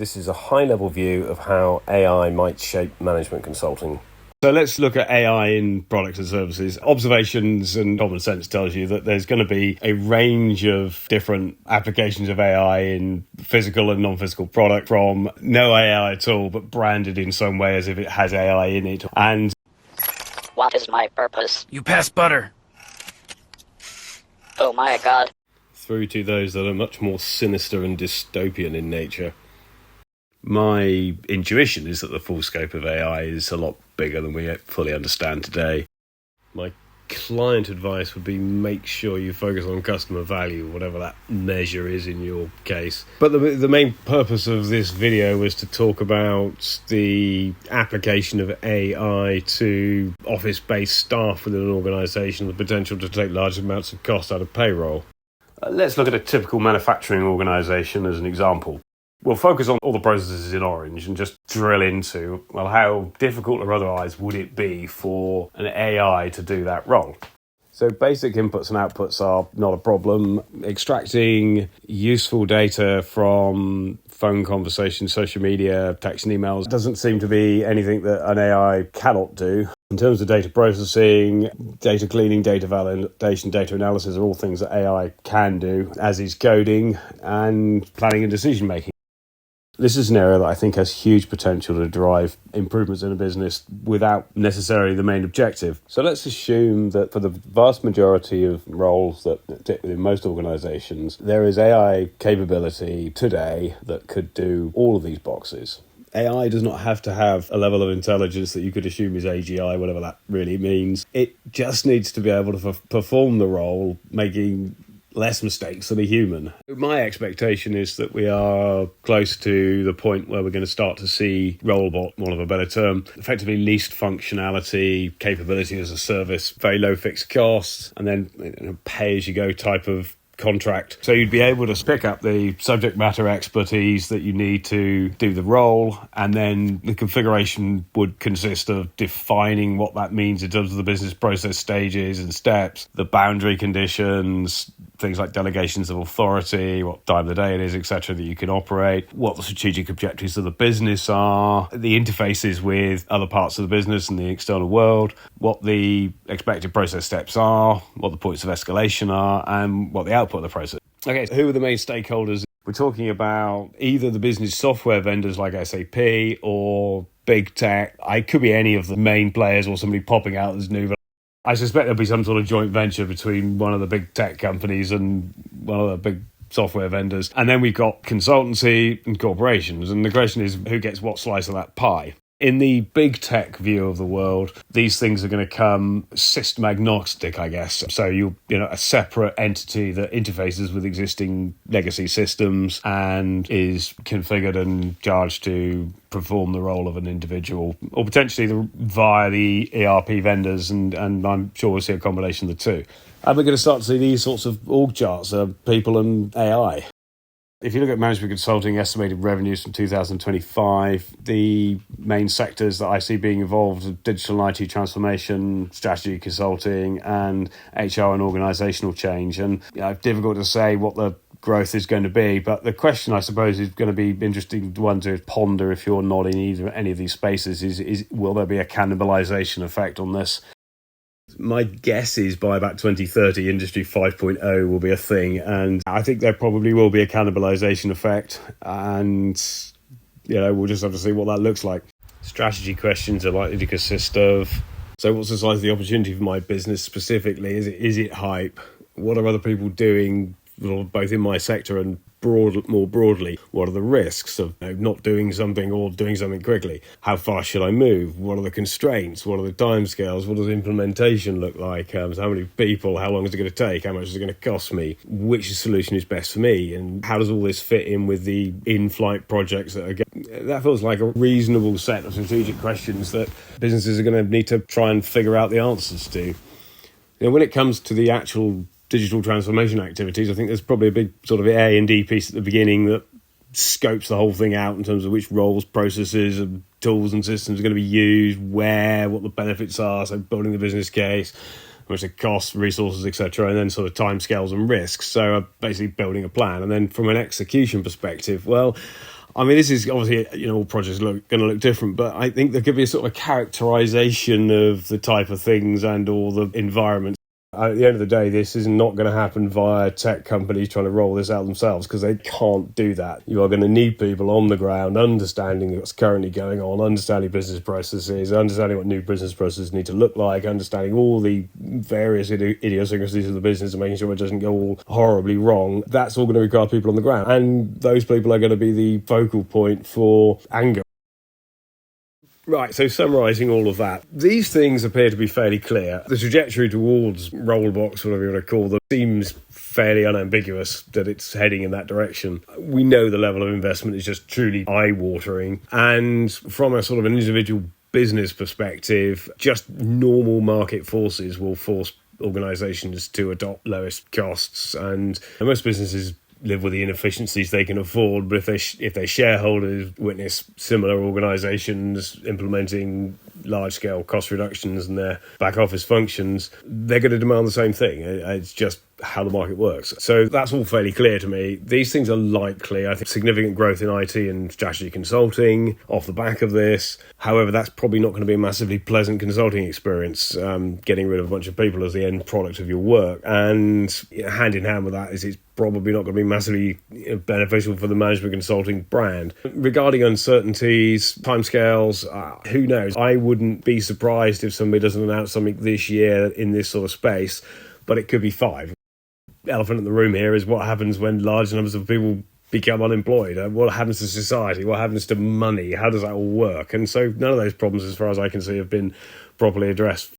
This is a high-level view of how AI might shape management consulting. So let's look at AI in products and services. Observations and common sense tells you that there's going to be a range of different applications of AI in physical and non-physical product, from no AI at all, but branded in some way as if it has AI in it. And what is my purpose? You pass butter. Oh my God. Through to those that are much more sinister and dystopian in nature. My intuition is that the full scope of AI is a lot bigger than we fully understand today. My client advice would be make sure you focus on customer value, whatever that measure is in your case. But the main purpose of this video was to talk about the application of AI to office-based staff within an organisation, the potential to take large amounts of cost out of payroll. Let's look at a typical manufacturing organisation as an example. We'll focus on all the processes in orange and just drill into, well, how difficult or otherwise would it be for an AI to do that role? So basic inputs and outputs are not a problem. Extracting useful data from phone conversations, social media, text and emails doesn't seem to be anything that an AI cannot do. In terms of data processing, data cleaning, data validation, data analysis are all things that AI can do, as is coding and planning and decision making. This is an area that I think has huge potential to drive improvements in a business without necessarily the main objective. So let's assume that for the vast majority of roles that sit within most organizations, there is AI capability today that could do all of these boxes. AI does not have to have a level of intelligence that you could assume is AGI, whatever that really means. It just needs to be able to perform the role, making less mistakes than a human. My expectation is that we are close to the point where we're going to start to see rolebot, one of a better term, effectively least functionality, capability as a service, very low fixed costs, and then pay-as-you-go type of contract. So you'd be able to pick up the subject matter expertise that you need to do the role, and then the configuration would consist of defining what that means in terms of the business process stages and steps, the boundary conditions, things like delegations of authority, what time of the day it is, etc., that you can operate, what the strategic objectives of the business are, the interfaces with other parts of the business and the external world, what the expected process steps are, what the points of escalation are, and what the output of the process. Okay, so who are the main stakeholders? We're talking about either the business software vendors like SAP or big tech. I could be any of the main players or somebody popping out as new. I suspect there'll be some sort of joint venture between one of the big tech companies and one of the big software vendors. And then we've got consultancy and corporations. And the question is, who gets what slice of that pie? In the big tech view of the world, these things are going to come system agnostic, I guess. So you know, a separate entity that interfaces with existing legacy systems and is configured and charged to perform the role of an individual, or potentially via the ERP vendors, and I'm sure we'll see a combination of the two. And we're going to start to see these sorts of org charts of people and AI. If you look at management consulting estimated revenues from 2025, the main sectors that I see being involved are digital and IT transformation, strategy consulting, and HR and organisational change. And it's difficult to say what the growth is going to be, but the question I suppose is going to be interesting one to ponder if you're not in any of these spaces is will there be a cannibalisation effect on this? My guess is by about 2030, Industry 5.0 will be a thing, and I think there probably will be a cannibalization effect, and we'll just have to see what that looks like. Strategy questions are likely to consist of, so what's the size of the opportunity for my business specifically? Is it hype? What are other people doing, both in my sector and more broadly? What are the risks of not doing something or doing something quickly? How fast should I move? What are the constraints? What are the timescales? What does implementation look like? So how many people? How long is it going to take? How much is it going to cost me? Which solution is best for me? And how does all this fit in with the in-flight projects that are getting? That feels like a reasonable set of strategic questions that businesses are going to need to try and figure out the answers to. When it comes to the actual digital transformation activities, I think there's probably a big sort of A&D piece at the beginning that scopes the whole thing out in terms of which roles, processes and tools and systems are going to be used, what the benefits are, so building the business case, how much it costs, resources, etc., and then sort of timescales and risks. So basically building a plan. And then from an execution perspective, well, I mean, this is obviously, all projects going to look different, but I think there could be a sort of a characterization of the type of things and all the environments. At the end of the day, this is not going to happen via tech companies trying to roll this out themselves, because they can't do that. You are going to need people on the ground understanding what's currently going on, understanding business processes, understanding what new business processes need to look like, understanding all the various idiosyncrasies of the business and making sure it doesn't go all horribly wrong. That's all going to require people on the ground. And those people are going to be the focal point for anger. Right, so summarising all of that, these things appear to be fairly clear. The trajectory towards rolebots, whatever you want to call them, seems fairly unambiguous that it's heading in that direction. We know the level of investment is just truly eye-watering. And from a sort of an individual business perspective, just normal market forces will force organisations to adopt lowest costs. And most businesses live with the inefficiencies they can afford, but if their shareholders witness similar organisations implementing large-scale cost reductions in their back office functions, they're going to demand the same thing. It's just how the market works. So that's all fairly clear to me. These things are likely. I think significant growth in IT and strategy consulting off the back of this. However, that's probably not going to be a massively pleasant consulting experience, getting rid of a bunch of people as the end product of your work. And hand in hand with that is it's probably not going to be massively beneficial for the management consulting brand. Regarding uncertainties, timescales, who knows? I wouldn't be surprised if somebody doesn't announce something this year in this sort of space, but it could be 5. Elephant in the room here is what happens when large numbers of people become unemployed. What happens to society? What happens to money? How does that all work? And so none of those problems, as far as I can see, have been properly addressed